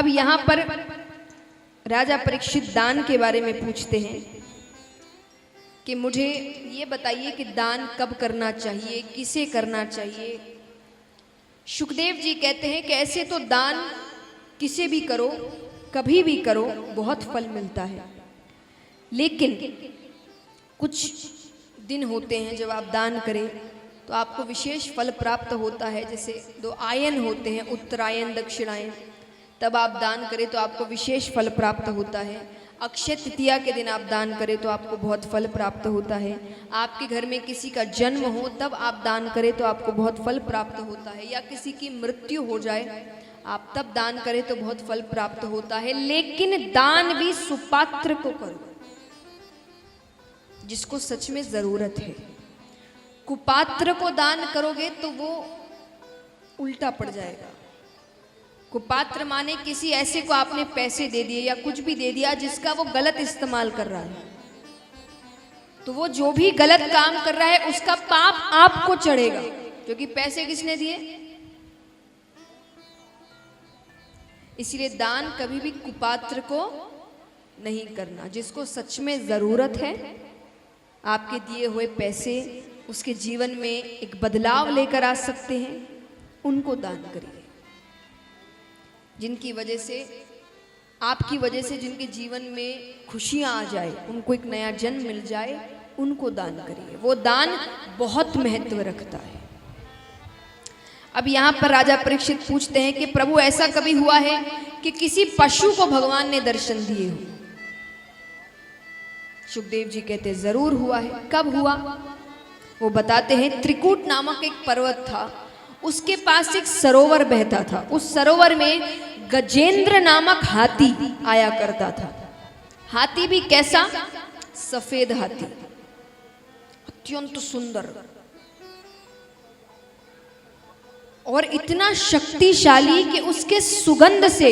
अब यहाँ पर राजा परीक्षित दान के बारे में पूछते हैं कि मुझे ये बताइए कि दान कब करना चाहिए, किसे करना चाहिए। शुकदेव जी कहते हैं कि ऐसे तो दान किसे भी करो, कभी भी करो, बहुत फल मिलता है, लेकिन कुछ दिन होते हैं जब आप दान करें तो आपको विशेष फल प्राप्त होता है। जैसे 2 आयन होते हैं, उत्तरायण दक्षिणायन, तब आप दान करें तो आपको विशेष फल प्राप्त होता है। अक्षय तृतीया के दिन आप दान करें तो आपको बहुत फल प्राप्त होता है। आपके घर में किसी का जन्म हो तब आप दान करें तो आपको बहुत फल प्राप्त होता है। या किसी की मृत्यु हो जाए आप तब दान करें तो बहुत फल प्राप्त होता है। लेकिन दान भी सुपात्र को करो, जिसको सच में जरूरत है। कुपात्र को दान करोगे तो वो उल्टा पड़ जाएगा। कुपात्र माने किसी ऐसे को आपने पैसे दे दिए या कुछ भी दे दिया जिसका वो गलत इस्तेमाल कर रहा है, तो वो जो भी गलत काम कर रहा है उसका पाप आपको चढ़ेगा, क्योंकि पैसे किसने दिए। इसलिए दान कभी भी कुपात्र को नहीं करना। जिसको सच में जरूरत है, आपके दिए हुए पैसे उसके जीवन में एक बदलाव लेकर आ सकते हैं, उनको दान करिए। जिनकी वजह से, आपकी वजह से जिनके जीवन में खुशियां आ जाए, उनको एक नया जन्म मिल जाए, उनको दान करिए। वो दान बहुत महत्व रखता है। अब यहाँ पर राजा परीक्षित पूछते हैं कि प्रभु ऐसा कभी हुआ है कि किसी पशु को भगवान ने दर्शन दिए हो। शुकदेव जी कहते जरूर हुआ है। कब हुआ? वो बताते हैं त्रिकूट नामक एक पर्वत था, उसके पास एक सरोवर बहता था। उस सरोवर में गजेंद्र नामक हाथी आया करता था। हाथी भी कैसा? सफेद हाथी, अत्यंत सुंदर और इतना शक्तिशाली कि उसके सुगंध से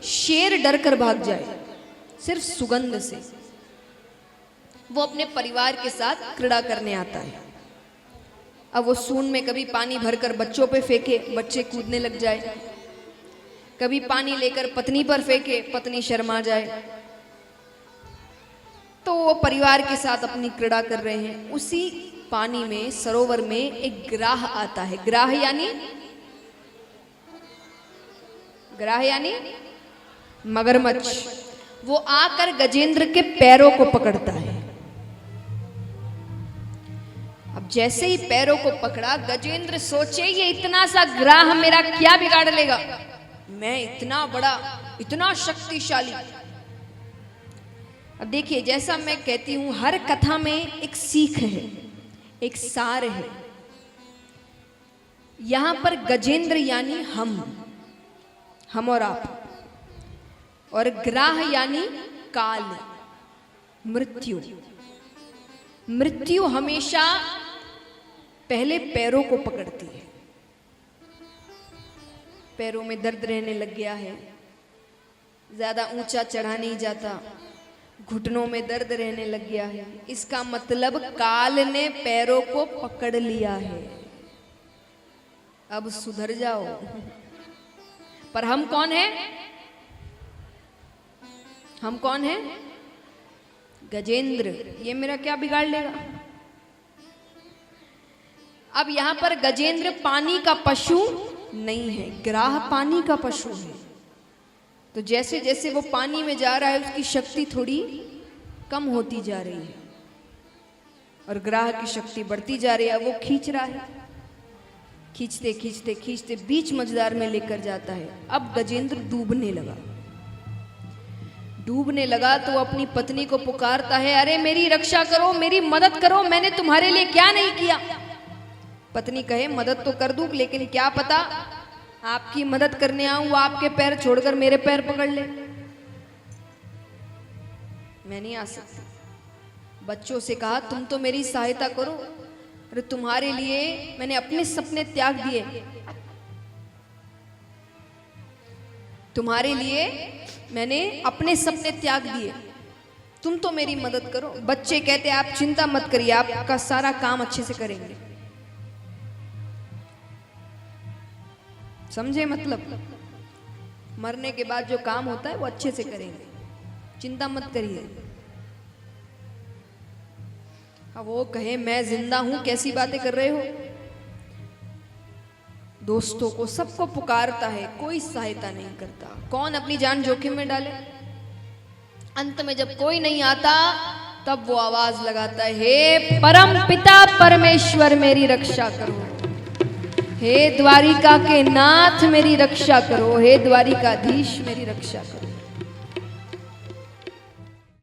शेर डर कर भाग जाए। सिर्फ सुगंध से। वो अपने परिवार के साथ क्रीड़ा करने आता है। अब वो सूंड में कभी पानी भरकर बच्चों पे फेंके, बच्चे कूदने लग जाए। कभी पानी लेकर पत्नी पर फेंके, पत्नी शर्मा जाए। तो वो परिवार के साथ अपनी क्रीड़ा कर रहे हैं। उसी पानी में, सरोवर में एक ग्राह आता है। ग्राह यानी मगरमच्छ। वो आकर गजेंद्र के पैरों को पकड़ता है। अब जैसे ही पैरों को पकड़ा, गजेंद्र सोचे ये इतना सा ग्राह मेरा क्या बिगाड़ लेगा, मैं इतना बड़ा, इतना शक्तिशाली। अब देखिए, जैसा मैं कहती हूं, हर कथा में एक सीख है, एक सार है। यहां पर गजेंद्र यानी हम और आप, और ग्राह यानी काल, मृत्यु। मृत्यु हमेशा पहले पैरों को पकड़ती है। पैरों में दर्द रहने लग गया है, ज्यादा ऊंचा चढ़ा नहीं जाता, घुटनों में दर्द रहने लग गया है, इसका मतलब काल ने पैरों को पकड़ लिया है। अब सुधर जाओ। पर हम कौन हैं? हम कौन हैं? गजेंद्र। ये मेरा क्या बिगाड़ लेगा? अब यहां पर गजेंद्र पानी का पशु नहीं है, ग्राह पानी का पशु है। तो जैसे जैसे वो पानी में जा रहा है, उसकी शक्ति थोड़ी कम होती जा रही है और ग्राह की शक्ति बढ़ती जा रही है। वो खींच रहा है, खींचते खींचते खींचते बीच मझधार में लेकर जाता है। अब गजेंद्र डूबने लगा तो अपनी पत्नी को पुकारता है, अरे मेरी रक्षा करो, मेरी मदद करो, मैंने तुम्हारे लिए क्या नहीं किया। पत्नी कहे, मदद तो कर दूं, लेकिन क्या पता आपकी मदद करने आऊं वो आपके पैर छोड़कर मेरे पैर पकड़ ले। मैं नहीं आ सकती। बच्चों से कहा, तुम तो मेरी सहायता करो, अरे तुम्हारे लिए मैंने अपने सपने त्याग दिए, तुम्हारे लिए मैंने अपने सपने त्याग दिए, तुम तो मेरी मदद करो। बच्चे कहते, आप चिंता मत करिए, आपका सारा काम अच्छे से करेंगे। समझे मतलब? मरने के बाद जो काम होता है वो अच्छे से करेंगे, चिंता मत करिए। अब वो कहे मैं जिंदा हूं, कैसी बातें कर रहे हो? दोस्तों को सबको पुकारता है, कोई सहायता नहीं करता। कौन अपनी जान जोखिम में डाले? अंत में जब कोई नहीं आता तब वो आवाज लगाता है, हे परम पिता परमेश्वर मेरी रक्षा करो, हे द्वारिका के नाथ मेरी रक्षा करो, हे द्वारिकाधीश मेरी रक्षा करो।